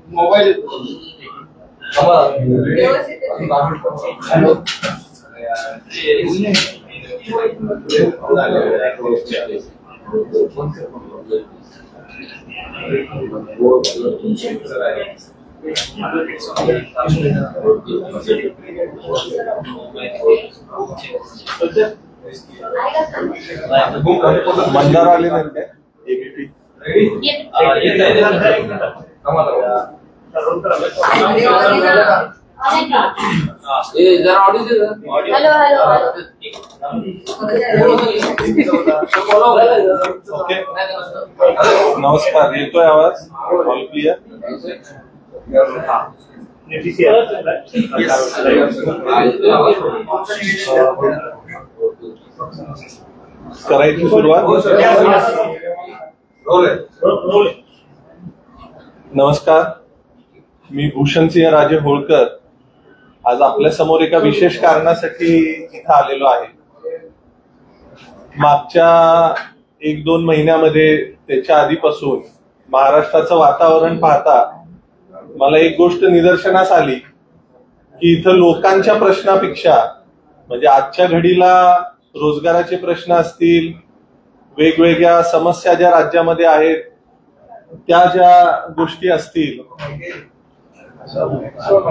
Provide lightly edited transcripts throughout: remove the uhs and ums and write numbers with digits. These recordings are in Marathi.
मोबाईल मंदार आले नाही काय नमस्कार, येतोय आवाज? All clear? करायची सुरुवात. नमस्कार, मी भूषणसिंह राजे होळकर आज आपल्या समोर एका विशेष कारणासाठी इथं आलेलो आहे. मागच्या 1-2 महिन्यामध्ये त्याच्या आधीपासून महाराष्ट्राचं वातावरण पाहता मला एक गोष्ट निदर्शनास आली की इथं लोकांच्या प्रश्नापेक्षा म्हणजे आजच्या घडीला रोजगाराचे प्रश्न असतील, वेगवेगळ्या समस्या ज्या राज्यामध्ये आहेत त्या ज्या गोष्टी असतील,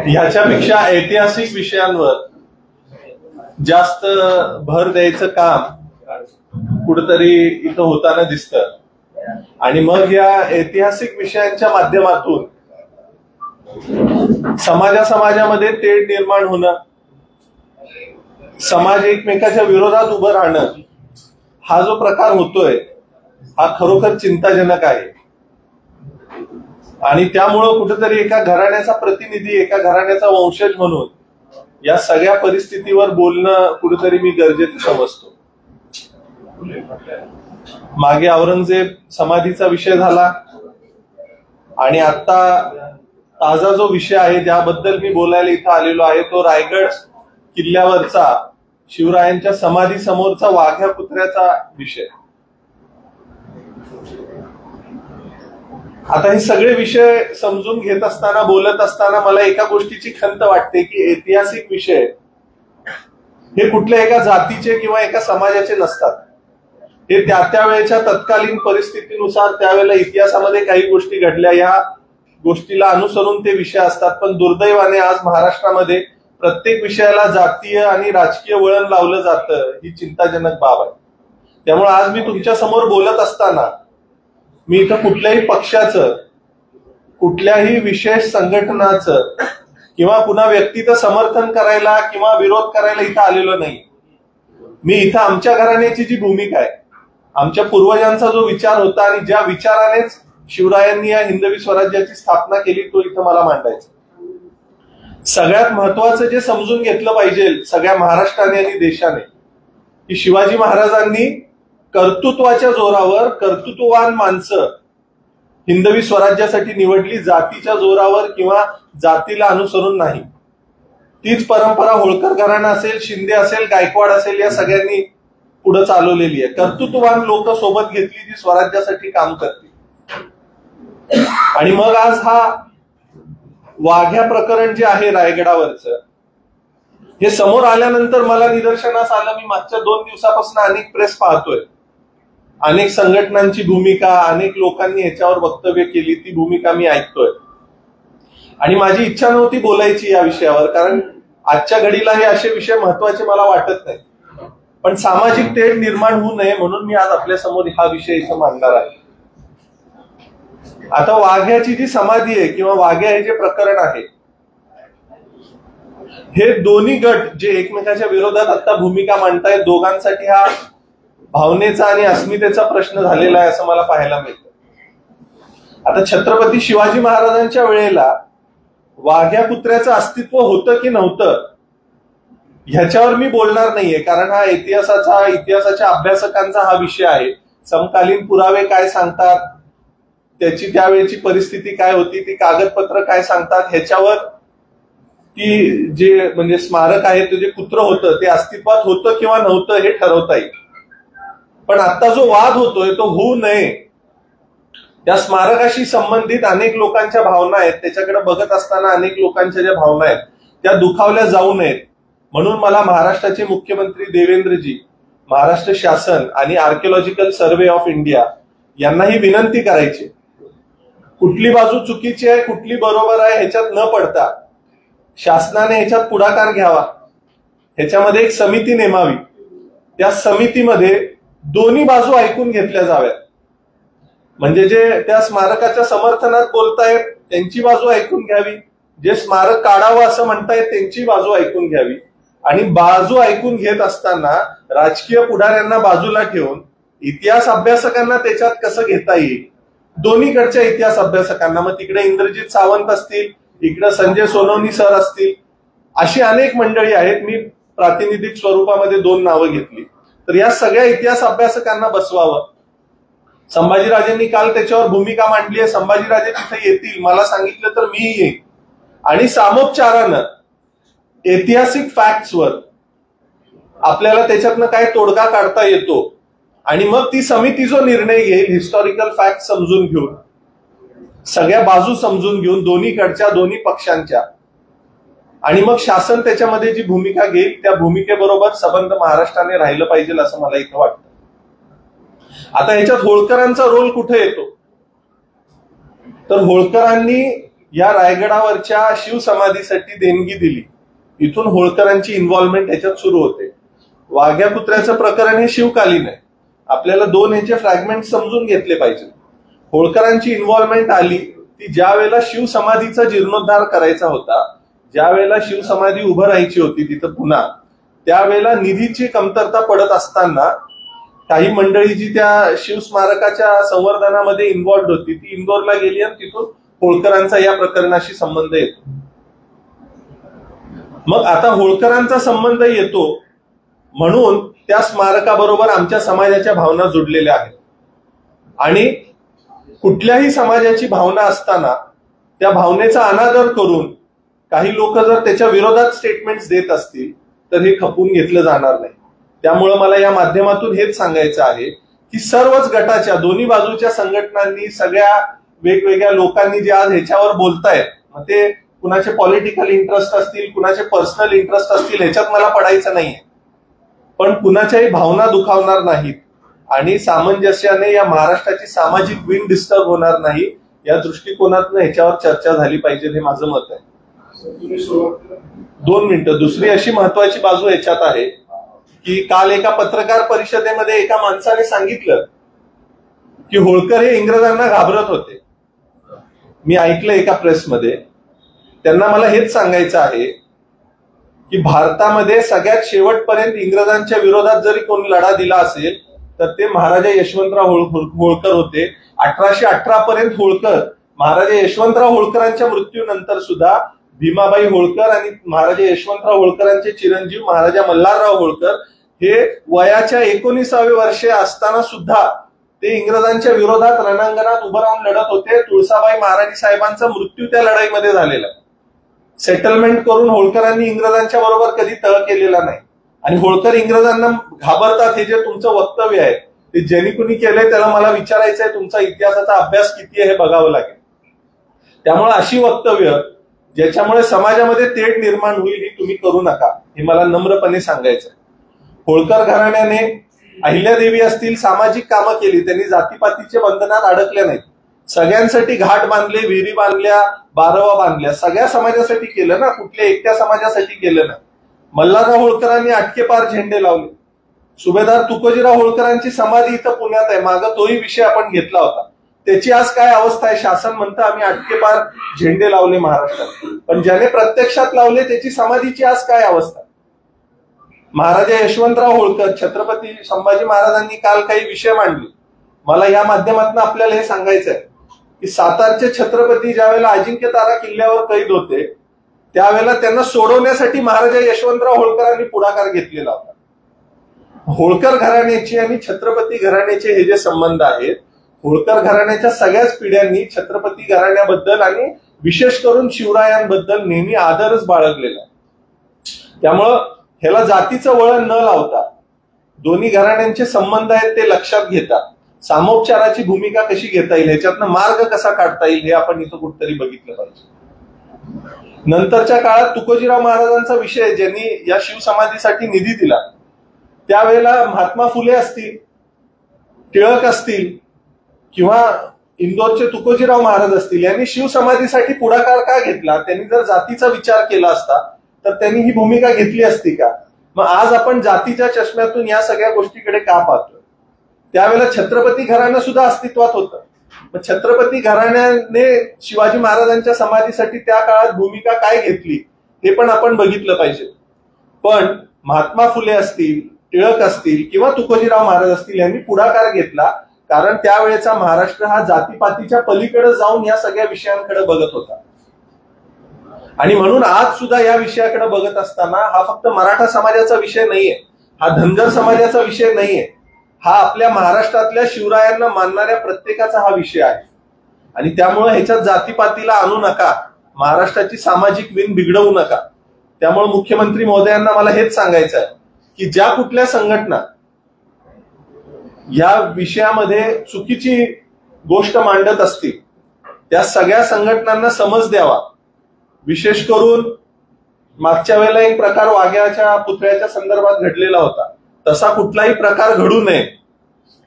ह्याच्यापेक्षा ऐतिहासिक विषयांवर जास्त भर द्यायचं काम कुठेतरी इथं होताना दिसतं. आणि मग या ऐतिहासिक विषयांच्या माध्यमातून समाजामध्ये तेढ निर्माण होणं, समाज एकमेकाच्या विरोधात उभं राहणं, हा जो प्रकार होतोय हा खरोखर चिंताजनक आहे. आणि त्यामुळं कुठेतरी एका घराण्याचा प्रतिनिधी, एका घराण्याचा वंशज म्हणून या सगळ्या परिस्थितीवर बोलणं कुठेतरी मी गरजेचं समजतो. मागे औरंगजेब समाधीचा विषय झाला आणि आता ताजा जो विषय आहे ज्याबद्दल मी बोलायला इथं आलेलो आहे तो रायगड किल्ल्यावरचा शिवरायांच्या समाधी समोरचा वाघ्या कुत्र्याचा विषय. आता हे सगळे विषय समजून घेत असताना, बोलत असताना मला एका गोष्टीची खंत वाटते की ऐतिहासिक विषय हे कुठल्या एका जातीचे किंवा एका समाजाचे नसतात. हे त्या वेळेच्या तत्कालीन परिस्थितीनुसार त्यावेळेला इतिहासामध्ये काही गोष्टी घडल्या, या गोष्टीला अनुसरून ते विषय असतात. पण दुर्दैवाने आज महाराष्ट्रामध्ये प्रत्येक विषयाला जातीय आणि राजकीय वळण लावलं जातं, ही चिंताजनक बाब आहे. त्यामुळे आज मी तुमच्या समोर बोलत असताना मी इथं कुठल्याही पक्षाचं, कुठल्याही विशेष संघटनाचं किंवा पुन्हा व्यक्तीचं समर्थन करायला किंवा विरोध करायला इथं आलेलो नाही. मी इथं आमच्या घराण्याची जी भूमिका आहे, आमच्या पूर्वजांचा जो विचार होता आणि ज्या विचारानेच शिवरायांनी या हिंदवी स्वराज्याची स्थापना केली तो इथं मला मांडायचा. सगळ्यात महत्वाचं जे समजून घेतलं पाहिजे सगळ्या महाराष्ट्राने आणि देशाने, की शिवाजी महाराजांनी कर्तृत्वाच्या जोरावर कर्तृत्ववान माणसं हिंदवी स्वराज्यासाठी निवडली, जातीच्या जोरावर किंवा जातीला अनुसरून नाही. तीच परंपरा होळकर घराणा असेल, शिंदे असेल, गायकवाड असेल, या सगळ्यांनी पुढे चालवलेली आहे. कर्तृत्ववान लोक सोबत घेतली जी स्वराज्यासाठी काम करतील. आणि मग आज हा वाघ्या प्रकरण जे आहे रायगडावरचं, हे समोर आल्यानंतर मला निदर्शनास आलं, मी मागच्या 2 दिवसापासून अनेक प्रेस पाहतोय, अनेक संघटनांची भूमिका, अनेक लोकांनी ह्याच्यावर वक्तव्य केली, ती भूमिका मी ऐकतोय. आणि माझी इच्छा नव्हती बोलायची या विषयावर, कारण आजच्या घडीला हे असे विषय महत्वाचे मला वाटत नाही. पण सामाजिक तेढ निर्माण होऊ नये म्हणून मी आज आपल्या समोर हा विषय इथं मांडणार आहे. आता वाघ्याची जी समाधी आहे किंवा वाघ्या हे जे प्रकरण आहे, हे दोन्ही गट जे एकमेकाच्या विरोधात आता भूमिका मांडतायत, दोघांसाठी हा भावनेचा आणि अस्मितेचा प्रश्न झालेला आहे असं मला पाहायला मिळतं. आता छत्रपती शिवाजी महाराजांच्या वेळेला वाघ्या कुत्र्याचं अस्तित्व होतं की नव्हतं ह्याच्यावर मी बोलणार नाहीये, कारण हा इतिहासाच्या अभ्यासकांचा हा विषय आहे. समकालीन पुरावे काय सांगतात, त्याची त्यावेळेची परिस्थिती काय होती, ती कागदपत्र काय सांगतात ह्याच्यावर ती जे म्हणजे स्मारक आहे ते जे कुत्र होतं ते अस्तित्वात होतं किंवा नव्हतं हे ठरवता येईल. पण आता जो वाद होतोय तो होऊ नये, त्या स्मारकाशी संबंधित अनेक लोकांच्या भावना आहेत, त्याच्याकडे बघत असताना अनेक लोकांच्या ज्या भावना आहेत त्या दुखावल्या जाऊ नयेत म्हणून मला महाराष्ट्राचे मुख्यमंत्री देवेंद्रजी, महाराष्ट्र शासन आणि आर्किओलॉजिकल सर्व्हे ऑफ इंडिया यांना ही विनंती करायची, कुठली बाजू चुकीची आहे कुठली बरोबर आहे ह्याच्यात न पडता शासनाने ह्याच्यात पुढाकार घ्यावा, ह्याच्यामध्ये एक समिती नेमावी, त्या समितीमध्ये दोन्ही बाजू ऐकून घेतल्या जाव्यात. म्हणजे जे त्या स्मारकाच्या समर्थनात बोलतायत त्यांची बाजू ऐकून घ्यावी, जे स्मारक काढावं असं म्हणतायत त्यांची बाजू ऐकून घ्यावी, आणि बाजू ऐकून घेत असताना राजकीय पुढाऱ्यांना बाजूला ठेवून इतिहास अभ्यासकांना त्याच्यात कसं घेता येईल, दोन्हीकडच्या इतिहास अभ्यासकांना, मग तिकडे इंद्रजित सावंत असतील, इकडे संजय सोनवणी सर असतील, अशी अनेक मंडळी आहेत. मी प्रातिनिधिक स्वरूपामध्ये 2 नावं घेतली. तर या सगळ्या इतिहास अभ्यासकांना बसवावं. संभाजीराजेंनी काल त्याच्यावर भूमिका मांडली आहे. संभाजीराजे तिथे येतील, मला सांगितलं तर मी येईन, आणि सामोपचारानं ऐतिहासिक फॅक्ट्सवर आपल्याला त्याच्यातनं काय तोडगा काढता येतो, आणि मग ती समिती जो निर्णय घेईल हिस्टॉरिकल फॅक्ट समजून घेऊन, सगळ्या बाजू समजून घेऊन दोन्हीकडच्या दोन्ही पक्षांच्या, आणि मग शासन त्याच्यामध्ये जी भूमिका घेईल त्या भूमिकेबरोबर संबंध महाराष्ट्राने राहिलं पाहिजे असं मला इथं वाटतं. आता ह्याच्यात होळकरांचा रोल कुठे येतो, तर होळकरांनी या रायगडावरच्या शिवसमाधीसाठी देणगी दिली, इथून होळकरांची इन्व्हॉल्वमेंट ह्याच्यात सुरू होते. वाघ्या कुत्र्याचं प्रकरण हे शिवकालीन आहे, आपल्याला 2 ह्याचे फ्रॅगमेंट समजून घेतले पाहिजे. होळकरांची इन्व्हॉल्वमेंट आली ती ज्या वेळेला शिवसमाधीचा जीर्णोद्धार करायचा होता, ज्या वेळेला शिवसमाधी उभं राहायची होती तिथं पुन्हा, त्यावेळेला निधीची कमतरता पडत असताना काही मंडळी जी त्या शिवस्मारकाच्या संवर्धनामध्ये इन्व्हॉल्ड होती ती इंदोरला गेली आणि तिथून होळकरांचा या प्रकरणाशी संबंध येतो. मग आता होळकरांचा संबंध येतो म्हणून त्या स्मारकाबरोबर आमच्या समाजाच्या भावना जुडलेल्या आहेत, आणि कुठल्याही समाजाची भावना असताना त्या भावनेचा अनादर करून काही लोक जर त्याच्या विरोधात स्टेटमेंट्स देत असतील तर हे खपून घेतलं जाणार नाही. त्यामुळे मला या माध्यमातून हेच सांगायचं आहे की सर्वच गटाच्या दोन्ही बाजूच्या संघटनांनी, सगळ्या वेगवेगळ्या लोकांनी जे आज ह्याच्यावर बोलतायत, मग ते कुणाचे पॉलिटिकल इंटरेस्ट असतील, कुणाचे पर्सनल इंटरेस्ट असतील, ह्याच्यात मला पडायचं नाहीये, पण कुणाच्याही भावना दुखावणार नाहीत आणि सामंजस्याने या महाराष्ट्राची सामाजिक विण डिस्टर्ब होणार नाही, या दृष्टिकोनातून ह्याच्यावर चर्चा झाली पाहिजे, हे माझं मत आहे. 2 मिनिटं. दुसरी अशी महत्वाची बाजू ह्याच्यात आहे की काल एका पत्रकार परिषदेमध्ये एका माणसाने सांगितलं की होळकर हे इंग्रजांना घाबरत होते. मी ऐकलं एका प्रेसमध्ये. त्यांना मला हेच सांगायचं आहे की भारतामध्ये सगळ्यात शेवटपर्यंत इंग्रजांच्या विरोधात जरी कोणी लढा दिला असेल तर ते महाराजा यशवंतराव होळकर होते. 1818 पर्यंत होळकर, महाराजा यशवंतराव होळकरांच्या मृत्यूनंतर सुद्धा भीमाबाई होळकर आणि महाराजा यशवंतराव होळकरांचे चिरंजीव महाराजा मल्हारराव होळकर हे वयाच्या 19व्या वर्षे असताना सुद्धा ते इंग्रजांच्या विरोधात रणांगणात उभं राहून लढत होते. तुळसाबाई महाराणी साहेबांचा मृत्यू त्या लढाईमध्ये झालेला. सेटलमेंट करून होळकरांनी इंग्रजांच्या बरोबर कधी तळ केलेला नाही, आणि होळकर इंग्रजांना घाबरतात हे जे तुमचं वक्तव्य आहे ते ज्यांनी कुणी केलंय त्याला मला विचारायचं आहे, तुमचा इतिहासाचा अभ्यास किती आहे हे बघावं लागेल. त्यामुळे अशी वक्तव्य ज्याच्यामुळे समाजामध्ये तेढ निर्माण होईल ही तुम्ही करू नका, हे मला नम्रपणे सांगायचं आहे. होळकर घराण्याने अहिल्यादेवी असतील सामाजिक कामं केली, त्यांनी जातीपातीचे बंधनात अडकल्या नाहीत, सगळ्यांसाठी घाट बांधले, विहिरी बांधल्या, बारवा बांधल्या, सगळ्या समाजासाठी केलं ना, कुठल्या एकट्या समाजासाठी केलं ना. मल्हारराव होळकरांनी आटकेपार झेंडे लावले. सुभेदार तुकोजीराव होळकरांची समाधी इथं पुण्यात आहे, मागं तोही विषय आपण घेतला होता. त्याची आज काय अवस्था आहे? शासन म्हणतं आम्ही आटकेपार झेंडे लावले महाराष्ट्रात, पण ज्याने प्रत्यक्षात लावले त्याची समाधीची आज काय अवस्था? महाराजा यशवंतराव होळकर, छत्रपती संभाजी महाराजांनी काल काही विषय मांडले. मला या माध्यमातून आपल्याला हे सांगायचं आहे की सातारचे छत्रपती ज्यावेळेला अजिंक्यतारा किल्ल्यावर कैद होते त्यावेळेला त्यांना सोडवण्यासाठी महाराजा यशवंतराव होळकरांनी पुढाकार घेतलेला होता. होळकर घराण्याची आणि छत्रपती घराण्याचे हे जे संबंध आहेत, होळकर घराण्याच्या सगळ्याच पिढ्यांनी छत्रपती घराण्याबद्दल आणि विशेष करून शिवरायांबद्दल नेहमी आदरच बाळगलेला आहे. त्यामुळं ह्याला जातीचं वळण न लावता दोन्ही घराण्यांचे संबंध आहेत ते लक्षात घेता सामोपचाराची भूमिका कशी घेता येईल, ह्याच्यातनं मार्ग कसा काढता येईल हे आपण इथं कुठेतरी बघितलं पाहिजे. नंतरच्या काळात तुकोजीराव महाराजांचा विषय ज्यांनी या शिवसमाधीसाठी निधी दिला त्यावेळेला महात्मा फुले असतील, टिळक असतील किंवा इंदोरचे तुकोजीराव महाराज असतील यांनी शिवसमाधीसाठी पुढाकार का घेतला? त्यांनी जर जातीचा विचार केला असता तर त्यांनी ही भूमिका घेतली असती का? मग आज आपण जातीच्या चष्म्यातून या सगळ्या गोष्टीकडे का पाहतोय? त्यावेळेला छत्रपती घराणं सुद्धा अस्तित्वात होतं. मग छत्रपती घराण्याने शिवाजी महाराजांच्या समाधीसाठी त्या काळात भूमिका काय घेतली हे पण आपण बघितलं पाहिजे. पण महात्मा फुले असतील, टिळक असतील किंवा तुकोजीराव महाराज असतील यांनी पुढाकार घेतला कारण त्यावेळेचा महाराष्ट्र हा जातीपातीच्या पलीकडे जाऊन या सगळ्या विषयांकडे बघत होता. आणि म्हणून आज सुद्धा या विषयाकडे बघत असताना हा फक्त मराठा समाजाचा विषय नाहीये, हा धनगर समाजाचा विषय नाहीये, हा आपल्या महाराष्ट्रातल्या शिवरायांना मानणाऱ्या प्रत्येकाचा हा विषय आहे. आणि त्यामुळे ह्याच्यात जातीपातीला आणू नका, महाराष्ट्राची सामाजिक विण बिघडवू नका. त्यामुळे मुख्यमंत्री महोदयांना मला हेच सांगायचं आहे की ज्या कुठल्या संघटना या विषयामध्ये चुकीची गोष्ट मांडत असतील त्या सगळ्या संघटनांना समज द्यावा. विशेष करून मागच्या वेळेला एक प्रकार वाघ्याच्या पुतळ्याच्या संदर्भात घडलेला होता, तसा कुठलाही प्रकार घडू नये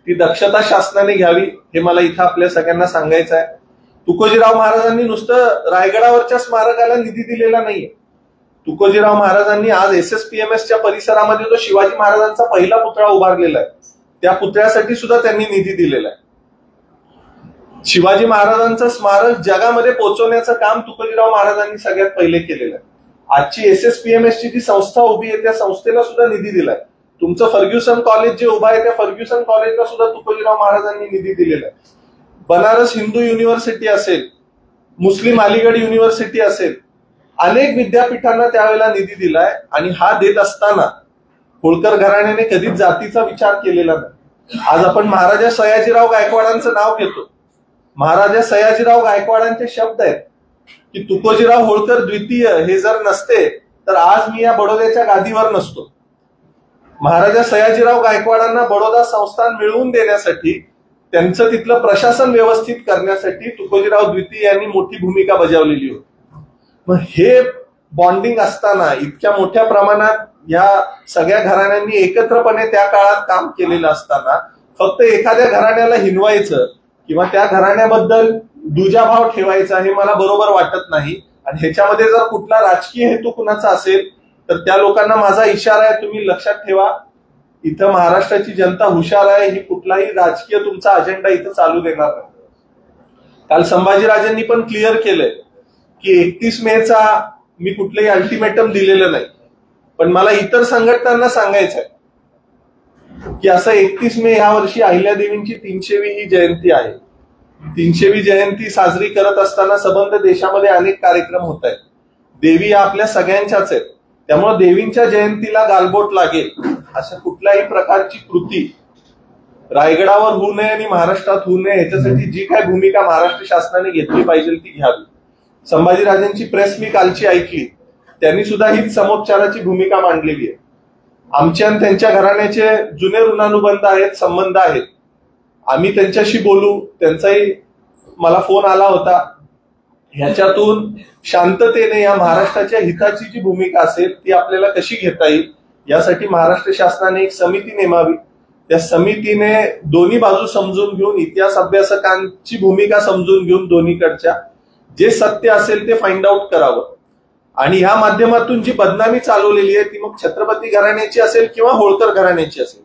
ती दक्षता शासनाने घ्यावी हे मला इथं आपल्या सगळ्यांना सांगायचं आहे. तुकोजीराव महाराजांनी नुसतं रायगडावरच्या स्मारकाला निधी दिलेला नाहीये. तुकोजीराव महाराजांनी आज SSPMSच्या परिसरामध्ये जो शिवाजी महाराजांचा पहिला पुतळा उभारलेला आहे त्या पुतळ्यासाठी सुद्धा त्यांनी निधी दिलेला आहे. शिवाजी महाराजांचं स्मारक जगामध्ये पोहोचवण्याचं काम तुकोजीराव महाराजांनी सगळ्यात पहिले केलेलं आहे. आजची SSPMSची जी संस्था उभी आहे त्या संस्थेला सुद्धा निधी दिलाय. तुमचं फर्ग्युसन कॉलेज जे उभं आहे त्या फर्ग्युसन कॉलेजला सुद्धा तुकोजीराव महाराजांनी निधी दिलेला आहे. बनारस हिंदू युनिव्हर्सिटी असेल, मुस्लिम अलीगड युनिव्हर्सिटी असेल, अनेक विद्यापीठांना त्यावेळेला निधी दिलाय. आणि हा देत असताना होळकर घराण्याने कधीच जातीचा विचार केलेला नाही. आज आपण महाराजा सयाजीराव गायकवाडांचं नाव घेतो. महाराजा सयाजीराव गायकवाडांचे शब्द आहेत की तुकोजीराव होळकर द्वितीय हे जर नसते तर आज मी या बडोद्याच्या गादीवर नसतो. महाराजा सयाजीराव गायकवाडांना बडोदा संस्थान मिळवून देण्यासाठी, त्यांचं तिथलं प्रशासन व्यवस्थित करण्यासाठी तुकोजीराव द्वितीय यांनी मोठी भूमिका बजावलेली होती. मग हे बॉन्डिंग असताना इतक्या मोठ्या प्रमाणात या सगळ्या घराण्यांनी एकत्रपणे त्या काळात काम केलेलं असताना फक्त एखाद्या घराण्याला हिनवायचं किंवा त्या घराण्याबद्दल दुजाभाव ठेवायचा हे मला बरोबर वाटत नाही. आणि ह्याच्यामध्ये जर कुठला राजकीय हेतू कुणाचा असेल तर त्या लोकांना माझा इशारा आहे, तुम्ही लक्षात ठेवा, इथं महाराष्ट्राची जनता हुशार आहे, ही कुठलाही राजकीय तुमचा अजेंडा इथं चालू देणार नाही. काल संभाजीराजेंनी पण क्लिअर केलंय की 31 मेचा मी कुठलंही अल्टिमेटम दिलेलं नाही. पण मला इतर संघटनांना सांगायचं आहे की असं 31 मे या वर्षी अहिल्यादेवींची 300वी ही जयंती आहे. 300वी जयंती साजरी करत असताना सबंध देशामध्ये अनेक कार्यक्रम होत आहेत. देवी या आपल्या सगळ्यांच्याच आहेत. त्यामुळे देवींच्या जयंतीला गालबोट लागेल अशा कुठल्याही प्रकारची कृती रायगडावर होऊ नये आणि महाराष्ट्रात होऊ नये ह्याच्यासाठी जी काय भूमिका महाराष्ट्र शासनाने घेतली पाहिजे ती घ्यावी. संभाजीराजेंची प्रेस मी कालची ऐकली, त्यांनी सुद्धा हीच समोपचाराची भूमिका मांडलेली आहे. आमच्या आणि त्यांच्या घराण्याचे जुने ऋणानुबंध आहेत, संबंध आहेत. आम्ही त्यांच्याशी बोलू, त्यांचाही मला फोन आला होता. ह्याच्यातून शांततेने या महाराष्ट्राच्या हिताची जी भूमिका असेल ती आपल्याला कशी घेता येईल यासाठी महाराष्ट्र शासनाने एक समिती नेमावी. त्या समितीने दोन्ही बाजू समजून घेऊन, इतिहास अभ्यासकांची भूमिका समजून घेऊन दोन्हीकडच्या जे सत्य असेल ते फाइंड आउट करावं. आणि ह्या माध्यमातून जी बदनामी चालवलेली आहे ती मग छत्रपती घराण्याची असेल किंवा होळकर घराण्याची असेल.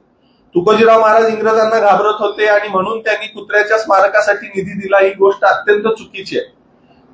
तुकोजीराव महाराज इंग्रजांना घाबरत होते आणि म्हणून त्यांनी कुत्र्याच्या स्मारकासाठी निधी दिला, ही गोष्ट अत्यंत चुकीची आहे.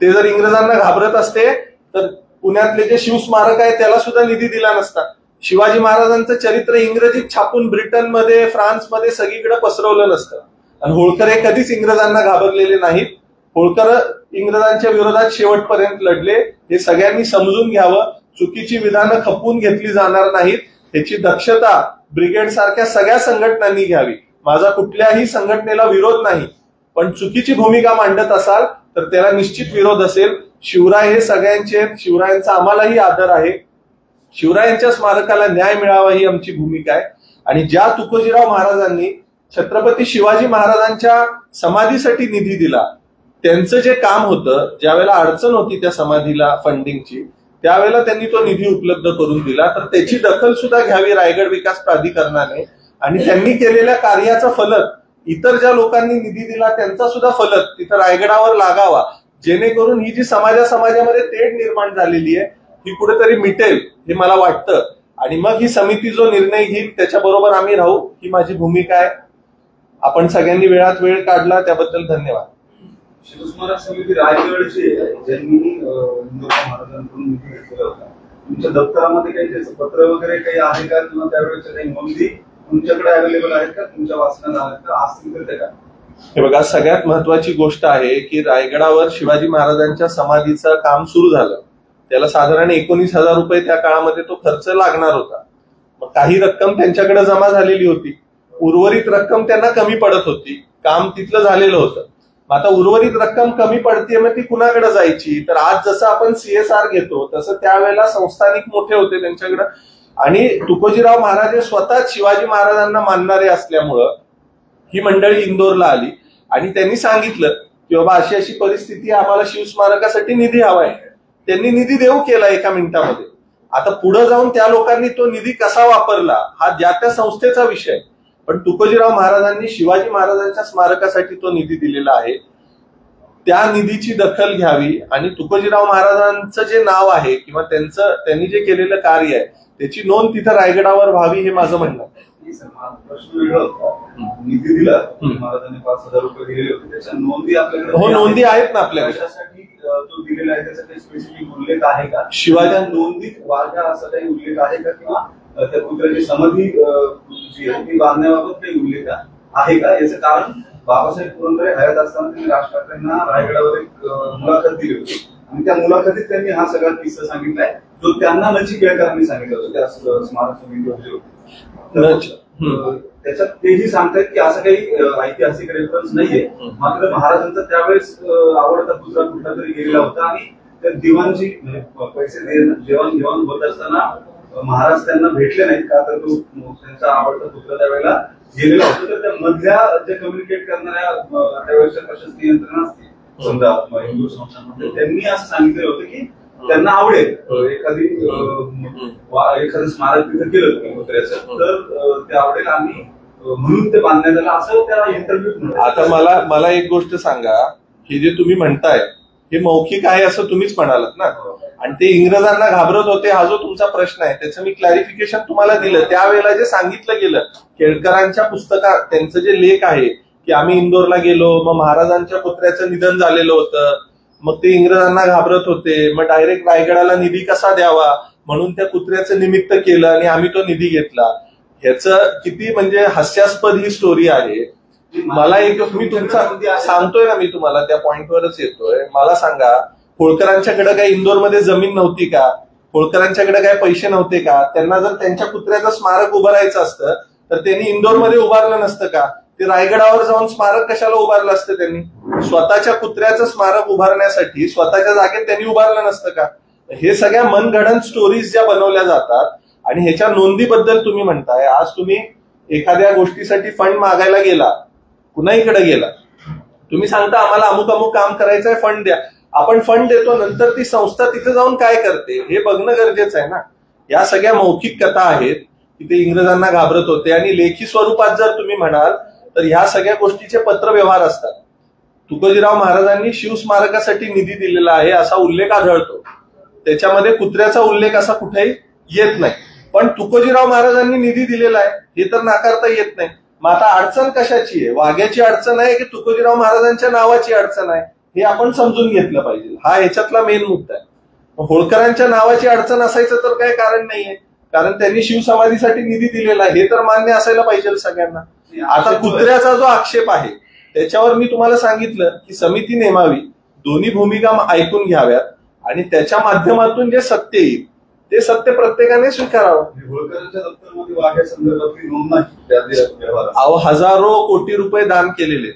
ते जर इंग्रजांना घाबरत असते तर पुण्यातले जे शिवस्मारक आहे त्याला सुद्धा निधी दिला नसता. शिवाजी महाराजांचं चरित्र इंग्रजीत छापून ब्रिटनमध्ये, फ्रान्समध्ये सगळीकडे पसरवलं नसतं. आणि होळकर हे कधीच इंग्रजांना घाबरलेले नाहीत. होळकर इंग्रजांच्या विरोधात शेवटपर्यंत लढले. हे सगळ्यांनी समजून घ्यावं. चुकीची विधानं खपवून घेतली जाणार नाहीत याची दक्षता ब्रिगेड सारख्या सगळ्या संघटनांनी घ्यावी. माझा कुठल्याही संघटनेला विरोध नाही, पण चुकीची भूमिका मांडत असाल तर त्याला निश्चित विरोध असेल. शिवराय हे सगळ्यांचे आहेत. शिवरायांचा आम्हालाही आदर आहे. शिवरायांच्या स्मारकाला न्याय मिळावा ही आमची भूमिका आहे. आणि ज्या तुकोजीराव महाराजांनी छत्रपती शिवाजी महाराजांच्या समाधीसाठी निधी दिला, त्यांचं जे काम होतं, ज्यावेळेला अडचण होती त्या समाधीला फंडिंगची, त्यावेळेला त्यांनी तो निधी उपलब्ध करून दिला. तर त्याची दखल सुद्धा घ्यावी रायगड विकास प्राधिकरणाने. आणि त्यांनी केलेल्या कार्याचा फलक इतर ज्या लोकांनी निधी दिला त्यांचा सुद्धा फलक तिथं रायगडावर लागावा, जेणेकरून ही जी समाजामध्ये तेढ निर्माण झालेली आहे ही कुठेतरी मिटेल हे मला वाटतं. आणि मग ही समिती जो निर्णय घेईल त्याच्याबरोबर आम्ही राहू, ही माझी भूमिका आहे. आपण सगळ्यांनी वेळात वेळ काढला त्याबद्दल धन्यवाद. शिवस्मारक समिती रायगडची ज्यांनी इंदोर महाराजांकडून निधी घेतलेला होता, तुमच्या दप्तरामध्ये काही त्याचं पत्र वगैरे काही आहे का, किंवा त्यावेळेच्या काही नोंदी तुमच्याकडे अवेलेबल आहेत का, तुमच्या वाचनात आहेत का, असतील तर ते का? हे बघा, सगळ्यात महत्वाची गोष्ट आहे की रायगडावर शिवाजी महाराजांच्या समाधीचं काम सुरू झालं. त्याला साधारण 19,000 रुपये त्या काळामध्ये तो खर्च लागणार होता. मग काही रक्कम त्यांच्याकडे जमा झालेली होती, उर्वरित रक्कम त्यांना कमी पडत होती. काम तिथलं झालेलं होतं. आता उर्वरित रक्कम कमी पडते, मग ती कुणाकडे जायची? तर आज जसं आपण CSR घेतो तसं त्यावेळेला संस्थानिक मोठे होते त्यांच्याकडे. आणि तुकोजीराव महाराज हे स्वतःच शिवाजी महाराजांना मानणारे असल्यामुळं ही मंडळी इंदोरला आली आणि त्यांनी सांगितलं की बाबा अशी अशी परिस्थिती, आम्हाला शिवस्मारकासाठी निधी हवाय. त्यांनी निधी देऊ केला 1 मिनिटामध्ये. आता पुढे जाऊन त्या लोकांनी तो निधी कसा वापरला हा ज्या त्या संस्थेचा विषय. पण तुकोजीराव महाराजांनी शिवाजी महाराजांच्या स्मारकासाठी तो निधी दिलेला आहे. त्या निधीची दखल घ्यावी आणि तुकोजीराव महाराजांचं जे नाव आहे किंवा त्यांनी जे केलेलं कार्य आहे त्याची नोंद तिथं रायगडावर व्हावी हे माझं म्हणणं आहे. प्रश्न वेगळा होता. निधी दिला, महाराजांनी 5,000 रुपये दिलेले होते, त्याच्या नोंदी आपल्याकडे? हो, नोंदी आहेत ना आपल्याकडे. त्याच्यासाठी जो दिलेला आहे त्याचा काही स्पेसिफिक उल्लेख आहे का? शिवाजी नोंदीत वाघा असा काही उल्लेख आहे का, किंवा त्या पुत्राची समाधी जी आहे ती बांधण्याबाबत काही उल्लेख आहे का? याचं कारण बाबासाहेब पुरंदरे हयात असताना त्यांनी राज ठाकरेंना रायगडावर एक मुलाखत दिली होती आणि त्या मुलाखतीत त्यांनी हा सगळा किस्सा सांगितलाय जो त्यांना नची केळकरांनी सांगितलं होतं त्या स्मारक समितीवर. त्याच्यात तेही सांगतायत की असं काही ऐतिहासिक रेफरन्स नाहीये. मात्र महाराजांचा त्यावेळेस आवडता पुत्र कुठला तरी गेलेला होता आणि त्या दिवाणची पैसे देवाण होत असताना महाराज त्यांना भेटले नाहीत का, तर तो त्यांचा आवडता पुत्र त्यावेळेला गेलेला होता. तर त्या मधल्या जे कम्युनिकेट करणाऱ्या त्यावेळेच्या प्रशासकीय यंत्रणा असतील समजा हिंदू संस्थांमध्ये, त्यांनी असं सांगितलं होतं की त्यांना आवडेल एखादं स्मारक तिथं केलं पुत्र्याचं तर ते आवडेल आणि म्हणून ते बांधण्यात आलं असं त्या इंटरव्ह्यू. आता मला एक गोष्ट सांगा, हे जे तुम्ही म्हणताय हे मौखिक आहे असं तुम्हीच म्हणालात ना, आणि ते इंग्रजांना घाबरत होते हा जो तुमचा प्रश्न आहे त्याचं मी क्लॅरिफिकेशन तुम्हाला दिलं. त्यावेळेला जे सांगितलं गेलं केळकरांच्या पुस्तकात, त्यांचं जे लेख आहे की आम्ही इंदोरला गेलो, मग महाराजांच्या पुत्र्याचं निधन झालेलं होतं, मग ते इंग्रजांना घाबरत होते, मग डायरेक्ट रायगडाला निधी कसा द्यावा म्हणून त्या कुत्र्याचं निमित्त केलं आणि आम्ही तो निधी घेतला. ह्याचं किती म्हणजे हास्यास्पद ही स्टोरी आहे. मला एक मी तुमचा सांगतोय ना, मी तुम्हाला त्या पॉइंटवरच येतोय. मला सांगा, होळकरांच्याकडे काही इंदोरमध्ये जमीन नव्हती का? होळकरांच्याकडे काही पैसे नव्हते का? त्यांना जर त्यांच्या कुत्र्याचं स्मारक उभारायचं असतं तर त्यांनी इंदोरमध्ये उभारलं नसतं का? ते रायगडावर जाऊन स्मारक कशाला उभारलं असतं? त्यांनी स्वतःच्या कुत्र्याचं स्मारक उभारण्यासाठी स्वतःच्या जागेत त्यांनी उभारलं नसतं का? हे सगळ्या मनगढंत स्टोरीज ज्या बनवल्या जातात आणि ह्याच्या नोंदीबद्दल तुम्ही म्हणताय. आज तुम्ही एखाद्या गोष्टीसाठी फंड मागायला गेला, कुणाहीकडे गेला, तुम्ही सांगता आम्हाला अमुक अमुक काम करायचंय, फंड द्या. आपण फंड देतो, नंतर ती संस्था तिथे जाऊन काय करते हे बघणं गरजेचं आहे ना. या सगळ्या मौखिक कथा आहेत की ते इंग्रजांना घाबरत होते, आणि लेखी स्वरूपात जर तुम्ही म्हणाल तर ह्या सगळ्या गोष्टीचे पत्रव्यवहार असतात. तुकोजीराव महाराजांनी शिवस्मारकासाठी निधी दिलेला आहे असा उल्लेख आढळतो, त्याच्यामध्ये कुत्र्याचा उल्लेख असा कुठेही येत नाही. पण तुकोजीराव महाराजांनी निधी दिलेला आहे हे तर नाकारता येत नाही. मग आता अडचण कशाची आहे? वाघ्याची अडचण आहे की तुकोजीराव महाराजांच्या नावाची अडचण आहे हे आपण समजून घेतलं पाहिजे. हा ह्याच्यातला मेन मुद्दा आहे. होळकरांच्या नावाची अडचण असायचं तर काही कारण नाहीये, कारण त्यांनी शिवसमाधीसाठी निधी दिलेला आहे हे तर मान्य असायला पाहिजे सगळ्यांना. आता कुत्र्याचा जो आक्षेप आहे त्याच्यावर मी तुम्हाला सांगितलं की समिती नेमावी, दोन्ही भूमिका ऐकून घ्याव्यात आणि त्याच्या माध्यमातून जे सत्य येईल ते सत्य प्रत्येकाने स्वीकारावं. होळकरांच्या दप्तरमध्ये वाघ्या संदर्भातली नोंद नाही. अहो, हजारो कोटी रुपये दान केलेले.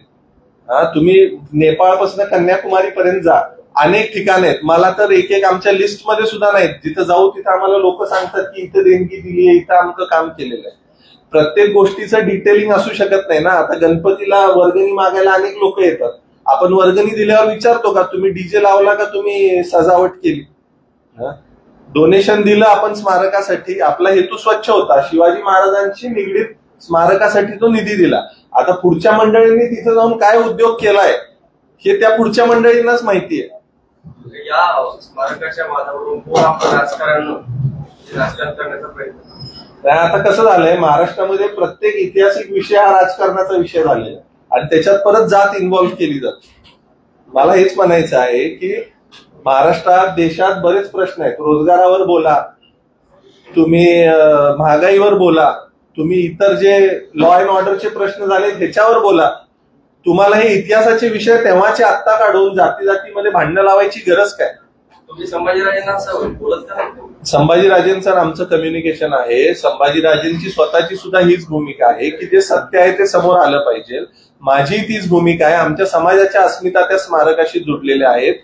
तुम्ही नेपाळपासून कन्याकुमारी पर्यंत जा, अनेक ठिकाण आहेत. मला तर एक आमच्या लिस्टमध्ये सुद्धा नाहीत. जिथं जाऊ तिथं आम्हाला लोक सांगतात की इथं देणगी दिली आहे, इथं आमचं काम केलेलं आहे. प्रत्येक गोष्टीचं डिटेलिंग असू शकत नाही ना. आता गणपतीला वर्गणी मागायला अनेक लोक येतात. आपण वर्गणी दिल्यावर विचारतो का तुम्ही डीजे लावला का तुम्ही सजावट केली? डोनेशन दिलं आपण स्मारकासाठी, आपला हेतू स्वच्छ होता, शिवाजी महाराजांशी निगडीत स्मारकासाठी तो निधी दिला. आता पुढच्या मंडळींनी तिथे जाऊन काय उद्योग केलाय हे त्या पुढच्या मंडळींनाच माहिती आहे. या स्मारकाच्या वादावरून राजकारण करण्याचा प्रयत्न. आता कसं झालंय, महाराष्ट्रामध्ये प्रत्येक ऐतिहासिक विषय हा राजकारणाचा विषय झालेला आणि त्याच्यात परत जात इन्व्हॉल्व्ह केली जाते. मला हेच म्हणायचं आहे की महाराष्ट्रात, देशात बरेच प्रश्न आहेत. रोजगारावर बोला तुम्ही, महागाईवर बोला तुम्ही, इतर जे लॉ अँड ऑर्डरचे प्रश्न झाले त्याच्यावर बोला. तुम्हाला हे इतिहासाचे विषय तेव्हाचे आत्ता काढून जाती जातीमध्ये भांडणं लावायची गरज काय? तुम्ही संभाजीराजेंना असं बोलत का? संभाजीराजेंचं आमचं कम्युनिकेशन आहे. संभाजीराजेंची स्वतःची सुद्धा हीच भूमिका आहे की जे सत्य आहे ते समोर आलं पाहिजे. माझी तीच भूमिका आहे. आमच्या समाजाच्या अस्मिता त्या स्मारकाशी जुडलेल्या आहेत.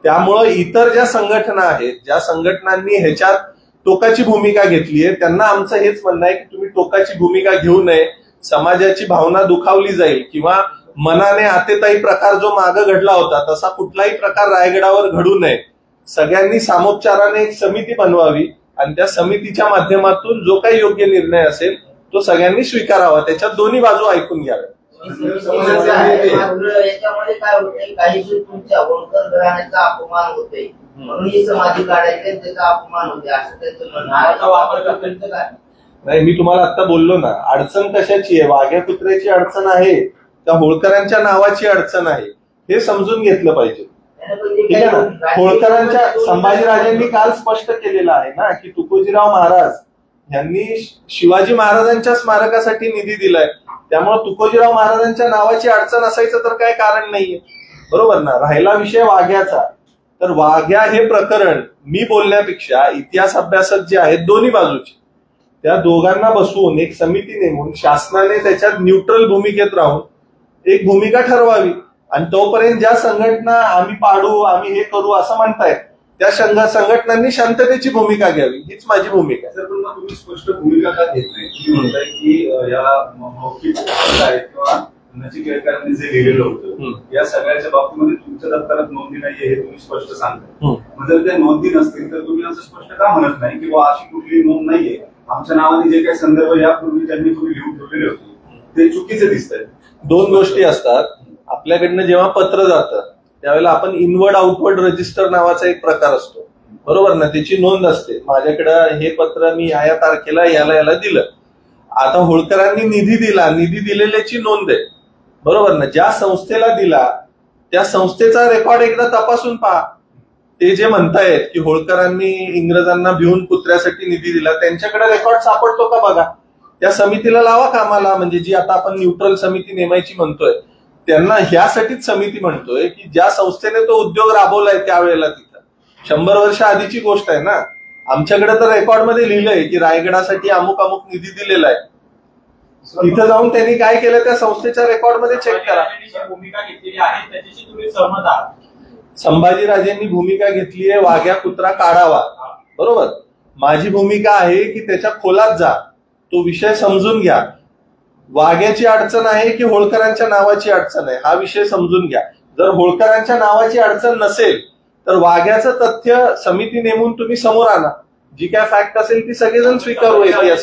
त्यामुळं इतर ज्या संघटना आहेत, ज्या संघटनांनी ह्याच्यात टोकाची भूमिका घेतली आहे, त्यांना आमचं हेच म्हणणं आहे की तुम्ही टोकाची भूमिका घेऊ नये. समाजाची भावना दुखावली जाईल किंवा मनाने आतेताई प्रकार जो मागे घडला होता तसा कुठलाही प्रकार रायगडावर घडू नये. सगळ्यांनी सामोपचाराने एक समिती बनवावी आणि त्या समितीच्या माध्यमातून जो काही योग्य निर्णय असेल तो सगळ्यांनी स्वीकारावा. त्याच्यात दोन्ही बाजू ऐकून घ्याव्या. याच्यामध्ये काय होते, काही तुमच्या होळकर घराण्याचा अपमान होतोय म्हणून ही समाधी काढायची, त्याचा अपमान होते असं त्याचं म्हणणं आहे. नाही, मी तुम्हाला आता बोललो ना, अडचण कशाची आहे? वाघ्या कुत्र्याची अडचण आहे त्या होळकरांच्या नावाची अडचण आहे, हे समजून घेतलं पाहिजे. ठीक आहे ना. होळकरांच्या, संभाजीराजांनी काल स्पष्ट केलेलं आहे ना की तुकोजीराव महाराज यांनी शिवाजी महाराजांच्या स्मारकासाठी निधी दिलाय. त्यामुळे तुकोजीराव महाराजांच्या नावाची अडचण असायचं तर काय कारण नाहीये, बरोबर ना. राहिला विषय वाघ्याचा, तर वाघ्या हे प्रकरण मी बोलण्यापेक्षा इतिहास अभ्यासक जे आहेत दोन्ही बाजूचे, त्या दोघांना बसवून एक समिती नेमून शासनाने त्याच्यात न्यूट्रल भूमिकेत राहून एक भूमिका ठरवावी. आणि तोपर्यंत ज्या संघटना आम्ही पाडू, आम्ही हे करू असं म्हणतायत, त्या संघटनांनी शांततेची भूमिका घ्यावी, हीच माझी भूमिका आहे. सर, पण तुम्ही स्पष्ट भूमिका का घेत नाही? तुम्ही म्हणताय की या मौखिक आहेत किंवा नचिकेतकरांनी जे लिहिलेलं होतं या सगळ्याच्या बाबतीमध्ये तुमच्या दप्तरात नोंदी नाहीये हे तुम्ही स्पष्ट सांगताय. जर त्या नोंदी नसतील तर तुम्ही असं स्पष्ट का म्हणत नाही की अशी कुठली नोंद नाहीये, आमच्या नावाने जे काही संदर्भ यापूर्वी ज्यांनी तुम्ही लिहून ठेवलेले होते ते चुकीचे दिसत आहेत? दोन गोष्टी असतात. आपल्याकडनं जेव्हा पत्र जातं त्यावेळेला आपण इनवर्ड आउटवर्ड रजिस्टर नावाचा एक प्रकार असतो, बरोबर ना. त्याची नोंद असते, माझ्याकडं हे पत्र मी या तारखेला याला दिलं. आता होळकरांनी निधी दिला, निधी दिलेल्याची नोंद आहे, बरोबर ना. ज्या संस्थेला दिला त्या संस्थेचा रेकॉर्ड एकदा तपासून पहा. ते जे म्हणतायत की होळकरांनी इंग्रजांना भिवून कुत्र्यासाठी निधी दिला, त्यांच्याकडे रेकॉर्ड सापडतो का बघा. त्या समितीला लावा कामाला, म्हणजे जी आता आपण न्यूट्रल समिती नेमायची म्हणतोय त्यांना ह्यासाठीच समिती म्हणतोय की ज्या संस्थेने तो उद्योग राबवलाय त्यावेळेला तिथं 100 वर्ष आधीची गोष्ट आहे ना. आमच्याकडे तर रेकॉर्डमध्ये लिहिलंय की रायगडासाठी अमुक अमुक निधी दिलेला आहे. तिथं जाऊन त्यांनी काय केलं त्या संस्थेच्या रेकॉर्डमध्ये चेक करा. भूमिका घेतलेली आहे त्याच्याशी तुम्ही सहमत आहात? संभाजीराजेंनी भूमिका घेतली आहे वाघ्या कुत्रा काढावा, बरोबर. माझी भूमिका आहे की त्याच्या खोलात जा, तो विषय समजून घ्या. वाघ्याची अडचण आहे की होळकरांच्या नावाची अडचण आहे, हा विषय समजून घ्या. जर होळकरांच्या नावाची अडचण नसेल तर वाघ्याचं तथ्य समिती नेमून तुम्ही समोर आणा. जी काय फॅक्ट असेल ती सगळेजण स्वीकारू येते.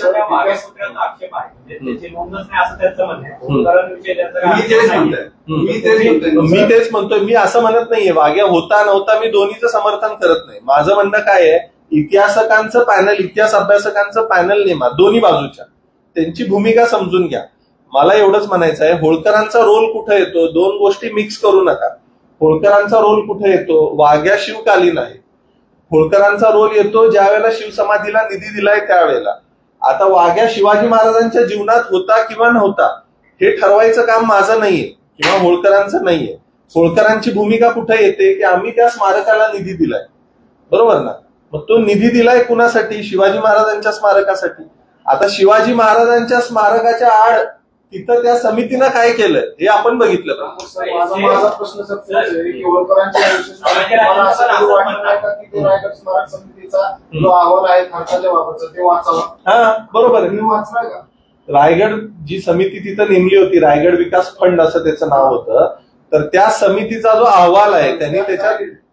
मी तेच म्हणतोय, मी असं म्हणत नाहीये वाघ्या होता नव्हता, मी दोन्हीचं समर्थन करत नाही. माझं म्हणणं काय आहे, इतिहासकांचं पॅनल, इतिहास अभ्यासकांचं पॅनल नेमा, दोन्ही बाजूच्या, त्यांची भूमिका समजून घ्या. मला एवढंच म्हणायचं आहे, होळकरांचा रोल कुठे येतो, दोन गोष्टी मिक्स करू नका. होळकरांचा रोल कुठे येतो, वाघ्या शिवकालीन आहे. होळकरांचा रोल येतो ज्या वेळेला शिवसमाधीला निधी दिलाय त्यावेळेला. आता वाघ्या शिवाजी महाराजांच्या जीवनात होता किंवा नव्हता हे ठरवायचं काम माझं नाहीये. किंवा होळकरांचं नाहीये. होळकरांची भूमिका कुठे येते की आम्ही त्या स्मारकाला निधी दिलाय, बरोबर ना. मग तो निधी दिलाय कुणासाठी? शिवाजी महाराजांच्या स्मारकासाठी. आता शिवाजी महाराजांच्या स्मारकाच्या आड तिथं त्या समितीनं काय केलं हे आपण बघितलं. माझा प्रश्न की होळकरांच्या रायगड स्मारक समितीचा जो अहवाल आहे खर्चाच्या बाबतचा ते वाचावा. हा बरोबर आहे. तुम्ही वाचलाय का? रायगड जी समिती तिथं नेमली होती, रायगड विकास फंड असं त्याचं नाव होतं, तर त्या समितीचा जो अहवाल आहे त्यांनी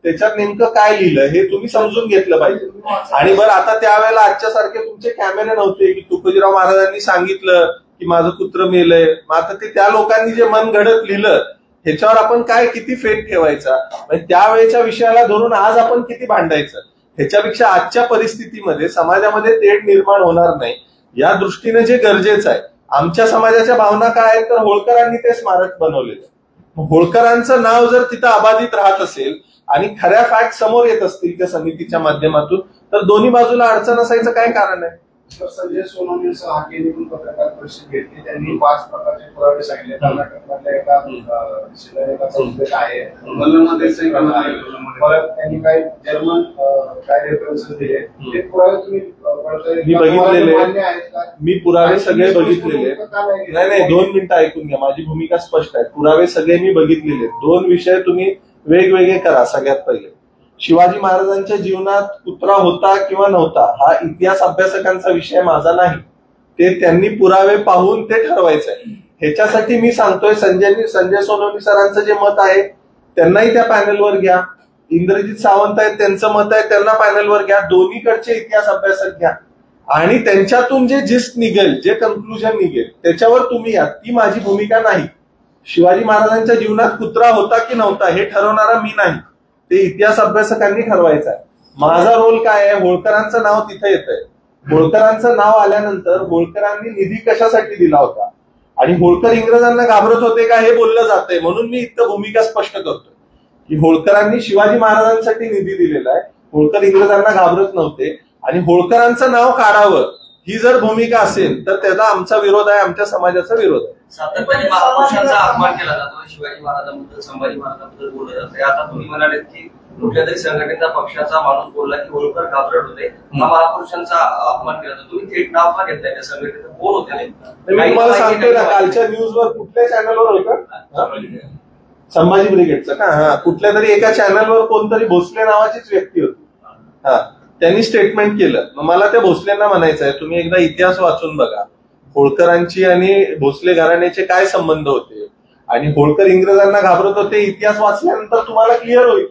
त्याच्यात नेमकं काय लिहिलं हे तुम्ही समजून घेतलं पाहिजे. आणि बरं आता त्यावेळेला आजच्या सारखे तुमचे कॅमेरे नव्हते की तुकोजीराव महाराजांनी सांगितलं की माझं कुत्र मेलंय. मग आता ते त्या लोकांनी जे मन घडत लिहिलं ह्याच्यावर आपण काय किती फेक ठेवायचा, त्यावेळेच्या विषयाला धरून आज आपण किती भांडायचं. ह्याच्यापेक्षा आजच्या परिस्थितीमध्ये समाजामध्ये तेढ निर्माण होणार नाही या दृष्टीने जे गरजेचं आहे. आमच्या समाजाच्या भावना काय आहेत तर होळकरांनी ते स्मारक बनवलेलं. होळकरांचं नाव जर तिथं अबाधित राहत असेल आणि खऱ्या फॅक्ट समोर येत असतील त्या समितीच्या माध्यमातून तर दोन्ही बाजूला अडचण असायचं काय कारण आहे? संजय सोनवणे सहाकेने पत्रकार परिषद घेतली. त्यांनी 5 प्रकारचे पुरावे सांगितले. कर्नाटकमधल्या एका संस्थेत आहे, त्यांनी काही जर्मन काय रेफरन्सेस दिले. ते पुरावे तुम्ही मी बघितलेले, मी पुरावे सगळे बघितलेले. नाही 2 मिनिटं ऐकून घ्या, माझी भूमिका स्पष्ट आहे. पुरावे सगळे मी बघितलेले. 2 विषय तुम्ही वेगवेगळे करा. सगळ्यात पहिले शिवाजी महाराजांच्या जीवनात कुत्रा होता किंवा नव्हता हा इतिहास अभ्यासकांचा विषय माझा नाही. ते त्यांनी पुरावे पाहून ते ठरवायचंय. ह्याच्यासाठी मी सांगतोय संजय सोनवणे सरांचं जे मत आहे त्यांनाही त्या पॅनलवर घ्या. इंद्रजित सावंत आहेत त्यांचं मत आहे त्यांना पॅनलवर घ्या. दोन्हीकडचे इतिहास अभ्यासक घ्या आणि त्यांच्यातून जे जिस्ट निघेल, जे कन्क्लुजन निघेल त्याच्यावर तुम्ही या. ती माझी भूमिका नाही. शिवाजी महाराजांच्या जीवनात कुत्रा होता की नव्हता हे ठरवणारा मी नाही, ते इतिहास अभ्यासकांनी ठरवायचं आहे. माझा रोल काय आहे? होळकरांचं नाव तिथे येतंय. होळकरांचं नाव आल्यानंतर होळकरांनी निधी कशासाठी दिला होता आणि होळकर इंग्रजांना घाबरत होते का हे बोललं जातंय. म्हणून मी इथं भूमिका स्पष्ट करतोय की होळकरांनी शिवाजी महाराजांसाठी निधी दिलेला आहे. होळकर इंग्रजांना घाबरत नव्हते आणि होळकरांचं नाव काढावं ही जर भूमिका असेल तर त्याला आमचा विरोध आहे, आमच्या समाजाचा विरोध आहे. सातत्याने महापुरुषांचा अपमान केला जातो. शिवाजी महाराजांबद्दल, संभाजी महाराजांबद्दल बोललं जातं. आता तुम्ही म्हणाले की कुठल्या तरी संघटनेचा पक्षाचा माणूस बोलला की होळकर घाबरट होते, हा महापुरुषांचा अपमान केला जातो. तुम्ही थेट नाव का घेतलाय त्या संघटनेचं? कोण होते? मी तुम्हाला सांगतोय ना, कालच्या न्यूजवर कुठल्या चॅनलवर होतं? संभाजी ब्रिगेडचं का? हा, कुठल्या तरी एका चॅनलवर कोणतरी भोसले नावाचीच व्यक्ती होती. हा, त्यांनी स्टेटमेंट केलं. मला त्या भोसलेंना म्हणायचं आहे तुम्ही एकदा इतिहास वाचून बघा. होळकरांची आणि भोसले घराण्याचे काय संबंध होते आणि होळकर इंग्रजांना घाबरत होते. इतिहास वाचल्यानंतर तुम्हाला क्लिअर होईल.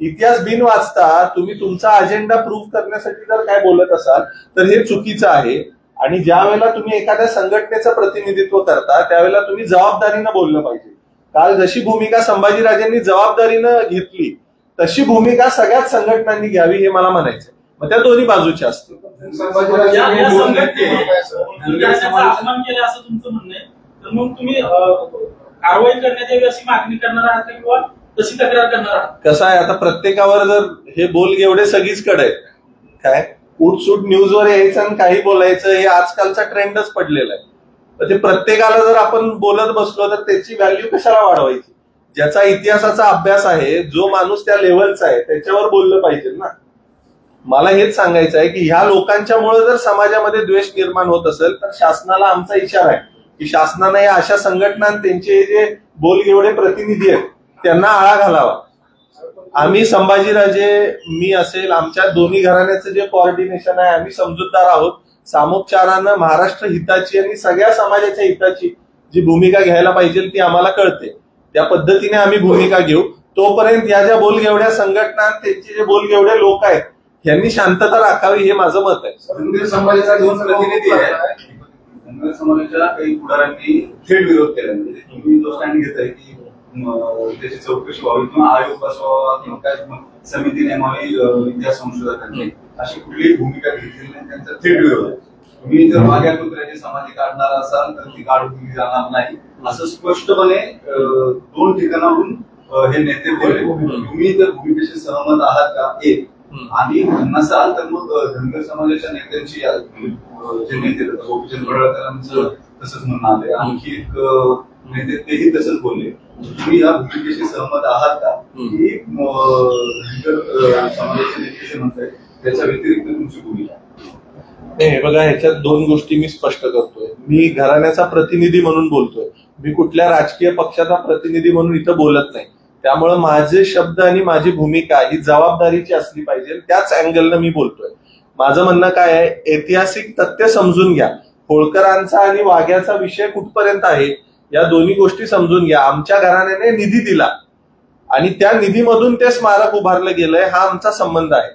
इतिहास बिन वाचता तुम्ही तुमचा अजेंडा प्रूव्ह करण्यासाठी जर काय बोलत असाल तर हे चुकीचं आहे. आणि ज्या वेळेला तुम्ही एखाद्या संघटनेचं प्रतिनिधित्व करता त्यावेळेला तुम्ही जबाबदारीनं बोललं पाहिजे. काल जशी भूमिका संभाजीराजांनी जबाबदारीनं घेतली तशी भूमिका सगळ्याच संघटनांनी घ्यावी हे मला म्हणायचं. मग त्या दोन्ही बाजूच्या असतील. अपमान केलं असं तुमचं म्हणणं आहे, तर मग तुम्ही कारवाई करण्यात यावी अशी मागणी करणार आहात किंवा तशी तक्रार करणार आहात? कसं आहे, आता प्रत्येकावर जर हे बोल एवढे सगळीचकडे आहेत काय उठसूट न्यूजवर यायचं आणि काही बोलायचं हे आजकालचा ट्रेंडच पडलेला आहे. तर ते प्रत्येकाला जर आपण बोलत बसलो तर त्याची व्हॅल्यू कशाला वाढवायची? ज्याचा इतिहासाचा अभ्यास आहे, जो माणूस त्या लेव्हलचा आहे त्याच्यावर बोललं पाहिजे ना. मला हेच सांगायचं आहे की ह्या लोकांच्यामुळे जर समाजामध्ये द्वेष निर्माण होत असेल तर शासनाला आमचा इशारा आहे की शासनानं या अशा संघटना त्यांचे जे बोलगेवढे प्रतिनिधी आहेत त्यांना आळा घालावा. आम्ही संभाजीराजे, मी असेल, आमच्या दोन्ही घराण्याचं जे कोऑर्डिनेशन आहे आम्ही समजूतदार आहोत. सामोपचारानं महाराष्ट्र हिताची आणि सगळ्या समाजाच्या हिताची जी भूमिका घ्यायला पाहिजे ती आम्हाला कळते. त्या पद्धतीने आम्ही भूमिका घेऊ. तोपर्यंत या ज्या बोलगेवढ्या संघटना, त्यांचे जे बोलगेवढे लोक आहेत यांनी शांतता राखावी हे माझं मत आहे. धनगर समाजाचा 2 प्रतिनिधी आहे. धनगर समाजाच्या काही पुढाऱ्यांनी थेट विरोध केला. म्हणजे तुम्ही जो स्टँड घेताय की त्याची चौकशी व्हावी किंवा आयोग बसवावा किंवा काय समिती नेमावी इतिहास संशोधकांनी, अशी कुठलीही भूमिका घेतलेली नाही. त्यांचा थेट विरोध आहे. तुम्ही जर माझ्या कुत्र्याची समाधी काढणार असाल तर ती काढून दिली जाणार नाही असं स्पष्टपणे 2 ठिकाणाहून हे नेते बोलले. तुम्ही जर भूमिकेशी सहमत आहात का? एक, आणि नसाल तर मग धनगर समाजाच्या नेत्यांची जे नेते गोपीचंद पडळकरांचं तसंच म्हणणं आलंय. आणखी एक नाही तेही तसंच बोलले. तुम्ही या भूमिकेशी सहमत आहात का की समाजाचे नेते जे म्हणताय त्याच्या व्यतिरिक्त तुमची भूमिका? नाही, बघा, ह्याच्यात दोन गोष्टी मी स्पष्ट करतोय. मी घराण्याचा प्रतिनिधी म्हणून बोलतोय, मी कुठल्या राजकीय पक्षाचा प्रतिनिधी म्हणून इथं बोलत नाही. त्यामुळे माझे शब्द आणि माझी भूमिका ही जबाबदारीची असली पाहिजे, त्याच अँगलनं मी बोलतोय. माझं म्हणणं काय आहे, ऐतिहासिक तथ्य समजून घ्या. होळकरांचा आणि वाघ्याचा विषय कुठपर्यंत आहे या दोन्ही गोष्टी समजून घ्या. आमच्या घराण्याने निधी दिला आणि त्या निधीमधून ते स्मारक उभारलं गेलंय, हा आमचा संबंध आहे.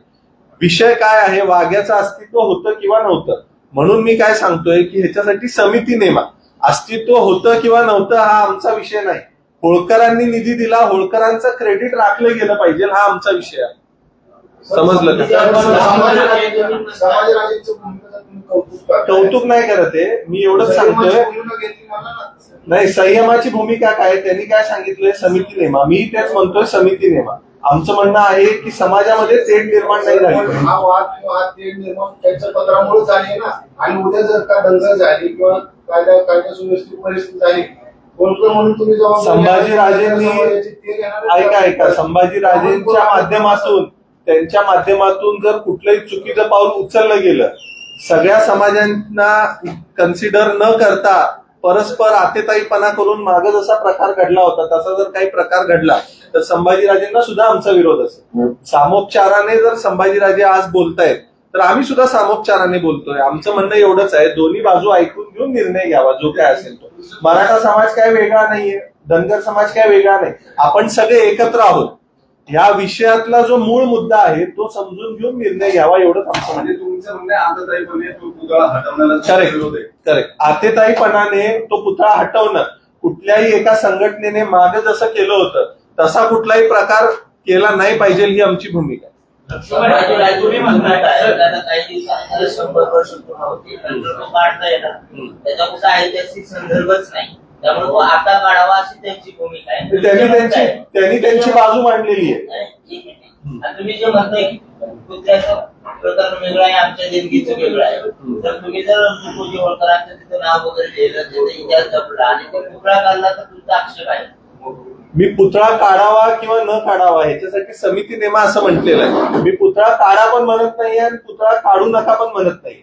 विषय काय आहे, वाघ्याचं अस्तित्व होतं किंवा नव्हतं, म्हणून मी काय सांगतोय की ह्याच्यासाठी समिती नेमा. अस्तित्व होतं किंवा नव्हतं हा आमचा विषय नाही. होळकरांनी निधी दिला, होळकरांचं क्रेडिट राखलं गेलं पाहिजे, हा आमचा विषय आहे. समजलं का? कौतुक नाही करत आहे मी, एवढंच सांगतोय. नाही, संयमाची भूमिका काय, त्यांनी काय सांगितलंय, समिती नेमा. मी तेच म्हणतोय, समिती नेमा. आमचं म्हणणं आहे की समाजामध्ये तेढ निर्माण नाही झाली. हा वाद तेढ निर्माण त्यांच्या पत्रामुळे झाली ना. आणि उद्या जर का दंगल झाली किंवा कायदा सुव्यवस्थित परिस्थिती झाली, होळकर म्हणून तुम्ही संभाजीराजेंनी ऐका संभाजीराजेंच्या माध्यमातून, त्यांच्या माध्यमातून जर कुठलंही चुकीचं पाऊल उचललं गेलं, सगळ्या समाजांना कन्सिडर न करता परस्पर आतेताईपणा करून मागे जसा प्रकार घडला होता तसा जर काही प्रकार घडला तर संभाजीराजेंना सुद्धा आमचा विरोध असेल. सामोपचाराने जर संभाजीराजे आज बोलतायत तर आम्ही सुद्धा सामोपचाराने बोलतोय. आमचं म्हणणं एवढंच आहे, दोन्ही बाजू ऐकून घेऊन निर्णय घ्यावा जो काय असेल तो. मराठा समाज काय वेगळा नाहीये, धनगर समाज काय वेगळा नाही, आपण सगळे एकत्र आहोत. या विषयातला जो मूळ मुद्दा आहे तो समजून घेऊन निर्णय घ्यावा, एवढंच आमचं म्हणणं. तुमचं म्हणणं आतेताईपणे तो पुतळा हटवण्याला विरोध आहे. करेक्ट. आतेताईपणाने तो पुतळा हटवणं, कुठल्याही एका संघटनेने मागे जसं केलं होतं तसा कुठलाही प्रकार केला नाही पाहिजे, ही आमची भूमिका आहे. तुम्ही म्हणताय काही दिवसांनी 100 वर्ष पूर्ण होती, काढता येणार त्याचा कुठला ऐतिहासिक संदर्भच नाही, त्यामुळे तो आता काढावा अशी त्यांची भूमिका आहे. त्यांनी त्यांची बाजू मांडलेली आहे. तुम्ही जे म्हणताय की कुत्र्याचं प्रकार वेगळा आहे, आमच्या देणगीचं वेगळं आहे, तर तुम्ही जर तुकोजी होळकरांचं तिथं नाव वगैरे लिहिलं, त्याचा इतिहास जपला आणि तो पुतळा काढला तर तुमचा आक्षेप आहे. मी पुतळा काढावा किंवा न काढावा ह्याच्यासाठी समिती नेमा असं म्हटलेलं आहे. मी पुतळा काढा पण म्हणत नाही आणि पुतळा काढू नका पण म्हणत नाही.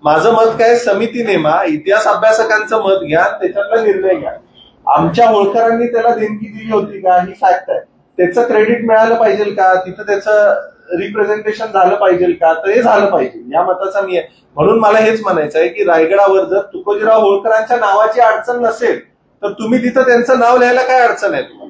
माझं मत काय, समिती नेमा, इतिहास अभ्यासकांचं मत घ्या, त्याच्यातला निर्णय घ्या. आमच्या होळकरांनी त्याला देणगी दिली होती का ही फॅक्ट आहे, त्याचं क्रेडिट मिळालं पाहिजे का, तिथं त्याचं रिप्रेझेंटेशन झालं पाहिजे का, तर हे झालं पाहिजे, या मताचा मी आहे. म्हणून मला हेच म्हणायचं आहे की रायगडावर जर तुकोजीराव होळकरांच्या नावाची अडचण नसेल तर तुम्ही तिथं त्यांचं नाव लिहायला काय अडचण आहे तुम्हाला?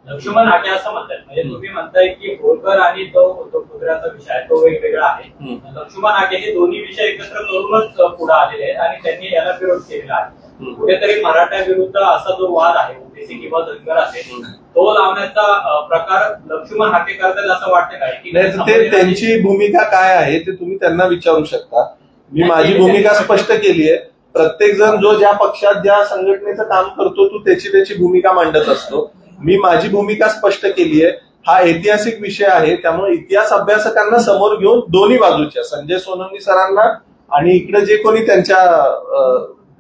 लक्ष्मण हाके असं म्हणतात, म्हणजे तुम्ही म्हणताय की होळकर आणि तो पुतळ्याचा विषय तो वेगवेगळा आहे. लक्ष्मण हाके हे दोन्ही विषय एकत्र करूनच पुढे आलेले आहेत आणि त्यांनी याला विरोध केलेला आहे. कुठेतरी मराठा विरुद्ध असा जो वाद आहे, ओबीसी किंवा धनगर असेल, तो लावण्याचा प्रकार लक्ष्मण हाके करतात असं वाटतं काय? की त्यांची भूमिका काय आहे ते तुम्ही त्यांना विचारू शकता. मी माझी भूमिका स्पष्ट केली आहे. प्रत्येक जण जो ज्या पक्षात ज्या संघटनेचं काम करतो तो त्याची भूमिका मांडत असतो. मी माझी भूमिका स्पष्ट केली आहे. हा ऐतिहासिक विषय आहे, त्यामुळे इतिहास अभ्यासकांना समोर घेऊन दोन्ही बाजूच्या, संजय सोनवणे सरांना आणि इकडे जे कोणी त्यांच्या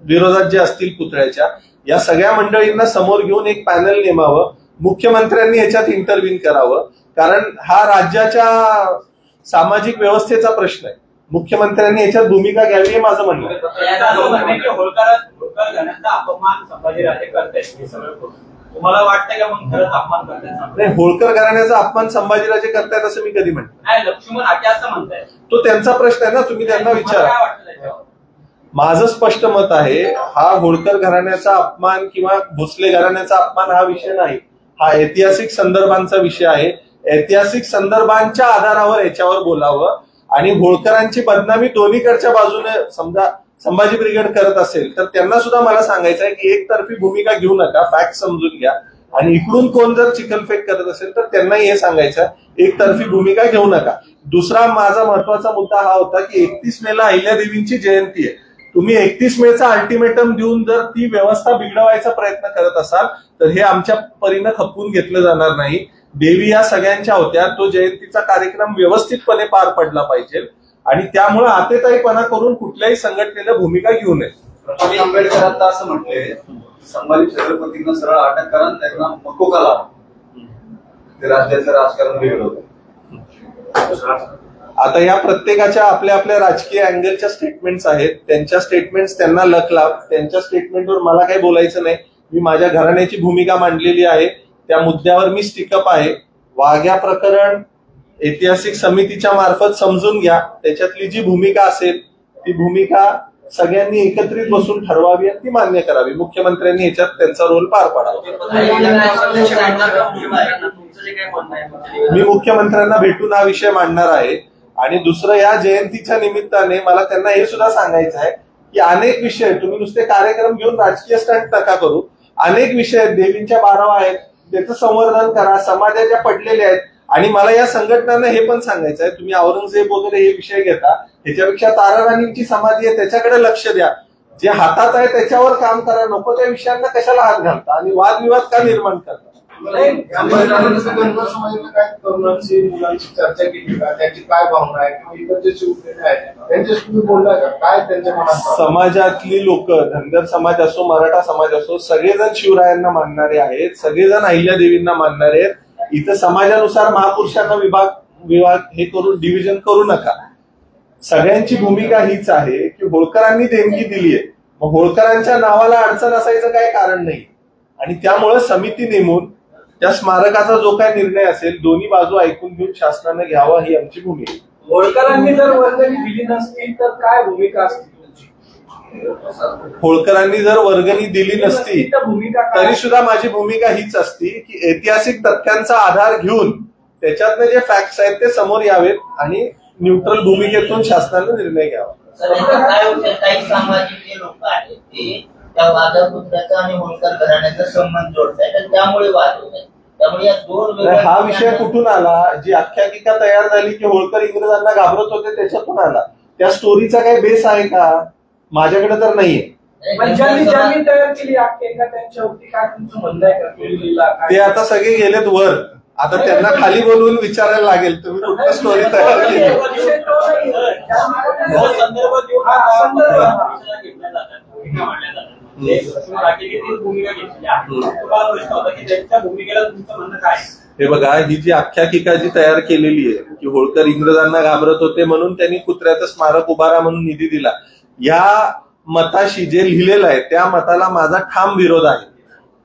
विरोधात जे असतील पुतळ्याच्या, या सगळ्या मंडळींना समोर घेऊन एक पॅनल नेमावं. मुख्यमंत्र्यांनी याच्यात इंटरव्हीन करावं, कारण हा राज्याच्या सामाजिक व्यवस्थेचा प्रश्न आहे. मुख्यमंत्र्यांनी याच्यात भूमिका घ्यावी हे माझं म्हणणं आहे. होळकर घराण्याचा अपमान संभाजीराजे करतायत हे सगळं, तुम्हाला वाटतंय का मग खरंच अपमान करतायत? नाही, होळकर घराण्याचा अपमान संभाजीराजे करतायत असं मी कधी म्हणतो नाही. लक्ष्मण हाके असं म्हणताय, तो त्यांचा प्रश्न आहे ना, तुम्ही त्यांना विचारा. माझं स्पष्ट मत आहे, हा होळकर घराण्याचा अपमान किंवा भोसले घराण्याचा अपमान हा विषय नाही, हा ऐतिहासिक संदर्भांचा विषय आहे. ऐतिहासिक संदर्भांच्या आधारावर याच्यावर बोलावं. आणि होळकरांची बदनामी दोन्हीकडच्या बाजूने समजा संभाजी ब्रिगेड करत असेल तर त्यांना सुद्धा मला सांगायचं आहे की एकतर्फी भूमिका घेऊ नका, फॅक्ट समजून घ्या. आणि इकडून कोण जर चिखलफेक करत असेल तर त्यांनाही हे सांगायचं, एकतर्फी भूमिका घेऊ नका. दुसरा माझा महत्वाचा मुद्दा हा होता की 31 मेला अहिल्यादेवींची जयंती आहे. तुम्ही 31 मेचा अल्टिमेटम देऊन जर ती व्यवस्था बिघडवायचा प्रयत्न करत असाल तर हे आमच्या परीनं खपवून घेतलं जाणार नाही. देवी या सगळ्यांच्या होत्या, तो जयंतीचा कार्यक्रम व्यवस्थितपणे पार पडला पाहिजे आणि त्यामुळे आतेताईपणा करून कुठल्याही संघटनेला भूमिका घेऊ नये. प्रकाश आंबेडकर आता असं म्हटले संभाजी छत्रपतींना सरळ अटक करा, त्यांना मकोका लावा, ते राज्याचं राजकारण वेगळं होतं. आता या प्रत्येकाच्या आपल्या आपल्या राजकीय अँगलच्या स्टेटमेंट्स आहेत, त्यांच्या स्टेटमेंट्स त्यांना लक लाभ, त्यांच्या स्टेटमेंटवर मला काही बोलायचं नाही. मी माझ्या घराण्याची भूमिका मांडलेली आहे, त्या मुद्द्यावर मी स्टिकअप आहे. वाघ्या प्रकरण ऐतिहासिक समितीच्या मार्फत समजून घ्या, त्याच्यातली जी भूमिका असेल ती भूमिका सगळ्यांनी एकत्रित बसून ठरवावी आणि ती मान्य करावी. मुख्यमंत्र्यांनी याच्यात त्यांचा रोल पार पाडावा. मी मुख्यमंत्र्यांना भेटून हा विषय मांडणार आहे. आणि दुसरं, या जयंतीच्या निमित्ताने मला त्यांना हे सुद्धा सांगायचं आहे की अनेक विषय, तुम्ही नुसते कार्यक्रम घेऊन राजकीय स्टंट नका करू. अनेक विषय आहेत, देवींच्या 12 आहेत, त्याचं संवर्धन करा, समाजाच्या पडलेल्या आहेत. आणि मला या संघटनांना हे पण सांगायचं आहे, तुम्ही औरंगजेब वगैरे हे विषय घेता, ह्याच्यापेक्षा ताराराणींची समाधी आहे त्याच्याकडे लक्ष द्या. जे हातात आहे त्याच्यावर काम करा, नको त्या विषयांना कशाला हात घालता आणि वादविवाद का निर्माण करता. समाजातल्या काय तरुणांची मुलांची चर्चा केली का, त्यांची काय भावना आहे किंवा इतर जे शिवसेना आहेत त्यांच्याशी तुम्ही बोलला का, काय त्यांच्या मनात? समाजातली लोक, धनगर समाज असो, मराठा समाज असो, सगळेजण शिवरायांना मानणारे आहेत, सगळेजण अहिल्यादेवींना मानणारे आहेत. इथं समाजानुसार महापुरुषांना विभाग हे करून डिव्हिजन करू नका. सगळ्यांची भूमिका हीच आहे की होळकरांनी देणगी दिली आहे, मग होळकरांच्या नावाला अडचण असायचं काही कारण नाही. आणि त्यामुळे समिती नेमून त्या स्मारकाचा जो काही निर्णय असेल दोन्ही बाजू ऐकून घेऊन शासनाने घ्यावा, ही आमची भूमिका आहे. होळकरांनी जर वर्गणी दिली नसती तर काय भूमिका असते तुमची? होळकरांनी जर वर्गणी दिली नसती तरी सुद्धा माझी भूमिका हीच असती की ऐतिहासिक तथ्यांचा आधार घेऊन त्याच्यातले जे फॅक्ट्स आहेत ते समोर यावेत आणि न्यूट्रल भूमिकेतून शासनाने निर्णय घ्यावा. काही सामाजिक लोक आहेत ते त्या वादापुत्राचा आणि होळकर घराण्याचा संबंध जोडताय, तर त्यामुळे वाद होत आहे. त्यामुळे या दोन हा विषय कुठून आला? जी आख्यायिका तयार झाली की होळकर इंग्रजांना घाबरत होते त्याच्यातून आला. त्या स्टोरीचा काही बेस आहे का? माझ्याकडे तर नाहीये. ज्यांनी तयार केली आख्यायिका त्यांच्यावरती काय तुमचं म्हणणं आहे का? ते आता सगळे गेलेत वर, आता त्यांना खाली बोलवून विचारायला लागेल तुम्ही कुठली स्टोरी तयार केली. हे बघा, ही जी आख्यायिका जी तयार केलेली आहे की होळकर इंग्रजांना घाबरत होते म्हणून त्यांनी कुत्र्याचं स्मारक उभारा म्हणून निधी दिला, या मताशी जे लिहिलेलं आहे त्या मताला माझा ठाम विरोध आहे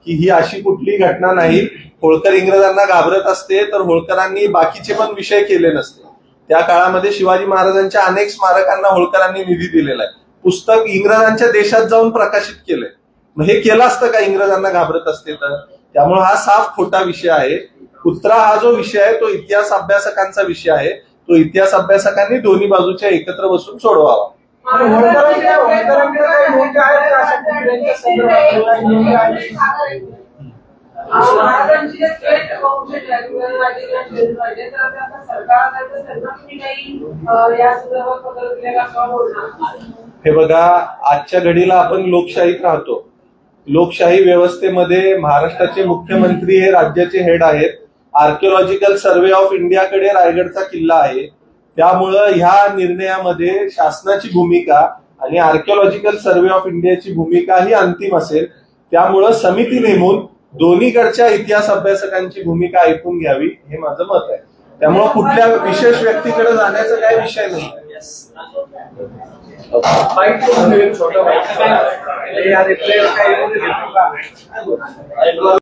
की ही अशी कुठली घटना नाही. होळकर इंग्रजांना घाबरत असते तर होळकरांनी बाकीचे पण विषय केले नसते. त्या काळामध्ये शिवाजी महाराजांच्या अनेक स्मारकांना होळकरांनी निधी दिलेला आहे. पुस्तक इंग्रजांच्या देशात जाऊन प्रकाशित केलंय. मग हे केलं असतं का इंग्रजांना घाबरत असते तर? त्यामुळे हा साफ खोटा विषय आहे. कुत्रा हा जो विषय आहे तो इतिहास अभ्यासकांचा विषय आहे. तो इतिहास अभ्यासकांनी दोन्ही बाजूच्या एकत्र बसून सोडवावा. हे बघा, आजच्या घडीला आपण लोकशाहीत राहतो. लोकशाही व्यवस्थेमध्ये महाराष्ट्राचे मुख्यमंत्री हे राज्याचे हेड आहेत. आर्किओलॉजिकल सर्व्हे ऑफ इंडियाकडे रायगडचा किल्ला आहे. त्यामुळं ह्या निर्णयामध्ये शासनाची भूमिका आणि आर्किओलॉजिकल सर्व्हे ऑफ इंडियाची भूमिका ही अंतिम असेल. त्यामुळं समिती नेमून दोन्हीकडच्या इतिहास अभ्यासकांची भूमिका ऐकून घ्यावी, हे माझं मत आहे. त्यामुळं कुठल्या विशेष व्यक्तीकडे जाण्याचा काही विषय नाही.